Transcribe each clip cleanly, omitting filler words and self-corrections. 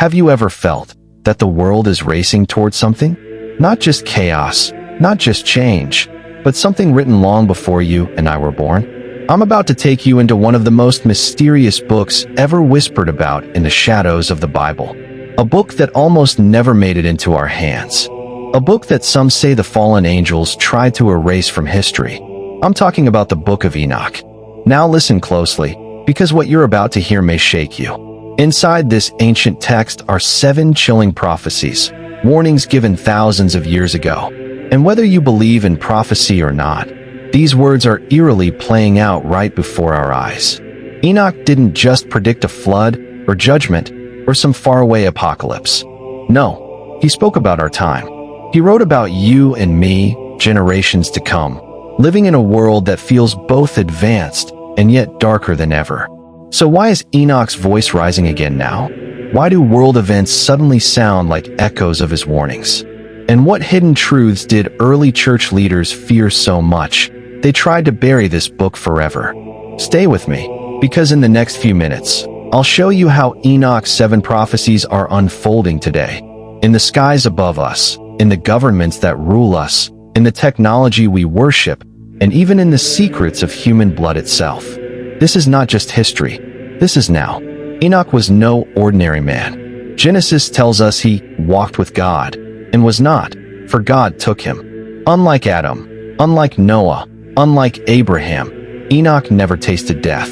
Have you ever felt that the world is racing towards something? Not just chaos, not just change, but something written long before you and I were born? I'm about to take you into one of the most mysterious books ever whispered about in the shadows of the Bible. A book that almost never made it into our hands. A book that some say the fallen angels tried to erase from history. I'm talking about the Book of Enoch. Now listen closely, because what you're about to hear may shake you. Inside this ancient text are 7 chilling prophecies, warnings given thousands of years ago. And whether you believe in prophecy or not, these words are eerily playing out right before our eyes. Enoch didn't just predict a flood or judgment or some faraway apocalypse. No, he spoke about our time. He wrote about you and me, generations to come, living in a world that feels both advanced and yet darker than ever. So why is Enoch's voice rising again now? Why do world events suddenly sound like echoes of his warnings? And what hidden truths did early church leaders fear so much they tried to bury this book forever? Stay with me, because in the next few minutes, I'll show you how Enoch's 7 prophecies are unfolding today. In the skies above us, in the governments that rule us, in the technology we worship, and even in the secrets of human blood itself. This is not just history. This is now. Enoch was no ordinary man. Genesis tells us he walked with God and was not, for God took him. Unlike Adam, unlike Noah, unlike Abraham, Enoch never tasted death.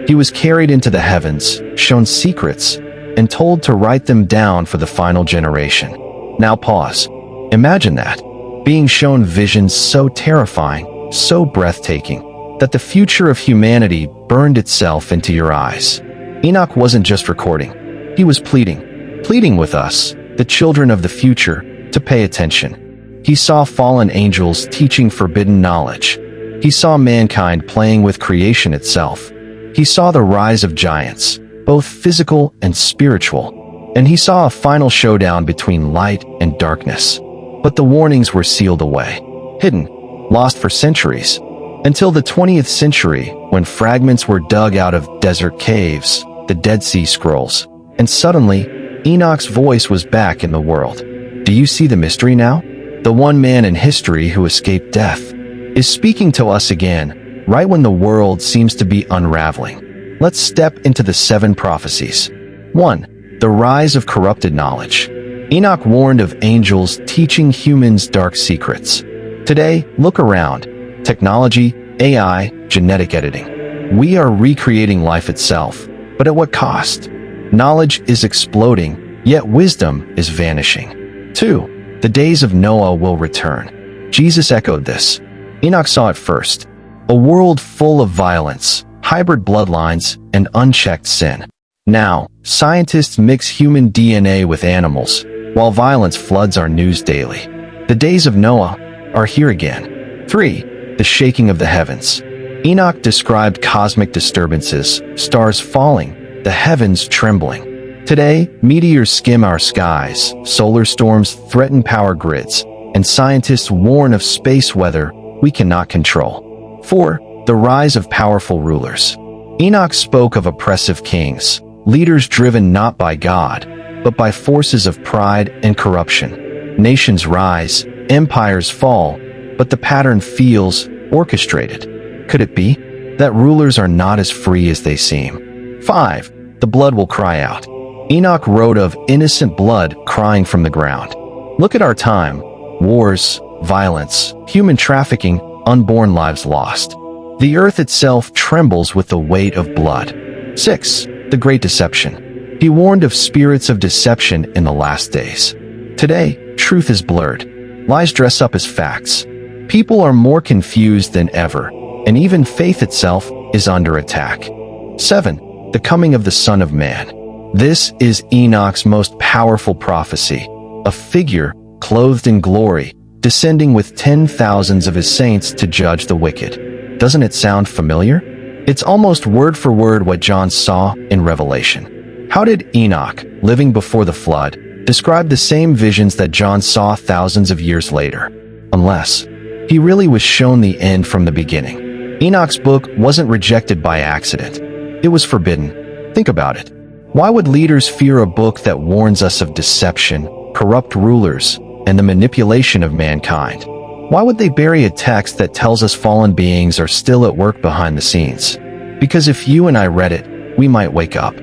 He was carried into the heavens, shown secrets, and told to write them down for the final generation. Now pause. Imagine that. Being shown visions so terrifying, so breathtaking, that the future of humanity burned itself into your eyes. Enoch wasn't just recording. He was pleading with us, the children of the future, to pay attention. He saw fallen angels teaching forbidden knowledge. He saw mankind playing with creation itself. He saw the rise of giants, both physical and spiritual. And he saw a final showdown between light and darkness. But the warnings were sealed away, hidden, lost for centuries, until the 20th century, when fragments were dug out of desert caves, the Dead Sea Scrolls, and suddenly, Enoch's voice was back in the world. Do you see the mystery now? The one man in history who escaped death is speaking to us again, right when the world seems to be unraveling. Let's step into the 7 prophecies. 1. The rise of corrupted knowledge. Enoch warned of angels teaching humans dark secrets. Today, look around. Technology, AI, genetic editing. We are recreating life itself, but at what cost? Knowledge is exploding, yet wisdom is vanishing. 2. The days of Noah will return. Jesus echoed this. Enoch saw it first. A world full of violence, hybrid bloodlines, and unchecked sin. Now, scientists mix human DNA with animals, while violence floods our news daily. The days of Noah are here again. 3. The shaking of the heavens. Enoch described cosmic disturbances, stars falling, the heavens trembling. Today, meteors skim our skies, solar storms threaten power grids, and scientists warn of space weather we cannot control. 4. The rise of powerful rulers. Enoch spoke of oppressive kings, leaders driven not by God, but by forces of pride and corruption. Nations rise, empires fall, but the pattern feels orchestrated. Could it be that rulers are not as free as they seem? 5. The blood will cry out. Enoch wrote of innocent blood crying from the ground. Look at our time. Wars, violence, human trafficking, unborn lives lost. The earth itself trembles with the weight of blood. 6. The Great Deception. He warned of spirits of deception in the last days. Today, truth is blurred. Lies dress up as facts. People are more confused than ever, and even faith itself is under attack. 7. The coming of the Son of Man. This is Enoch's most powerful prophecy, a figure clothed in glory, descending with 10,000s of his saints to judge the wicked. Doesn't it sound familiar? It's almost word for word what John saw in Revelation. How did Enoch, living before the flood, describe the same visions that John saw thousands of years later? Unless he really was shown the end from the beginning. Enoch's book wasn't rejected by accident. It was forbidden. Think about it. Why would leaders fear a book that warns us of deception, corrupt rulers, and the manipulation of mankind? Why would they bury a text that tells us fallen beings are still at work behind the scenes? Because if you and I read it, we might wake up.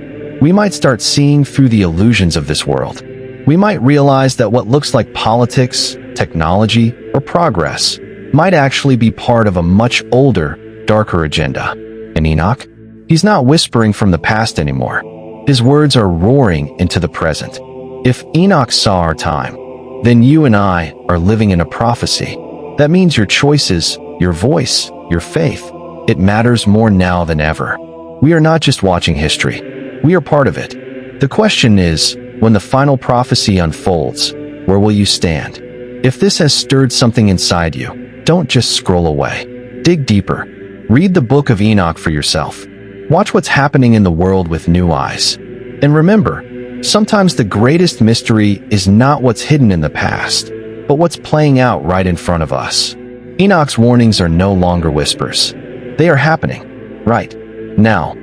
We might start seeing through the illusions of this world. We might realize that what looks like politics, technology, or progress might actually be part of a much older, darker agenda. And Enoch? He's not whispering from the past anymore. His words are roaring into the present. If Enoch saw our time, then you and I are living in a prophecy. That means your choices, your voice, your faith, it matters more now than ever. We are not just watching history. We are part of it. The question is, when the final prophecy unfolds, where will you stand? If this has stirred something inside you, don't just scroll away. Dig deeper. Read the Book of Enoch for yourself. Watch what's happening in the world with new eyes. And remember, sometimes the greatest mystery is not what's hidden in the past, but what's playing out right in front of us. Enoch's warnings are no longer whispers. They are happening right now.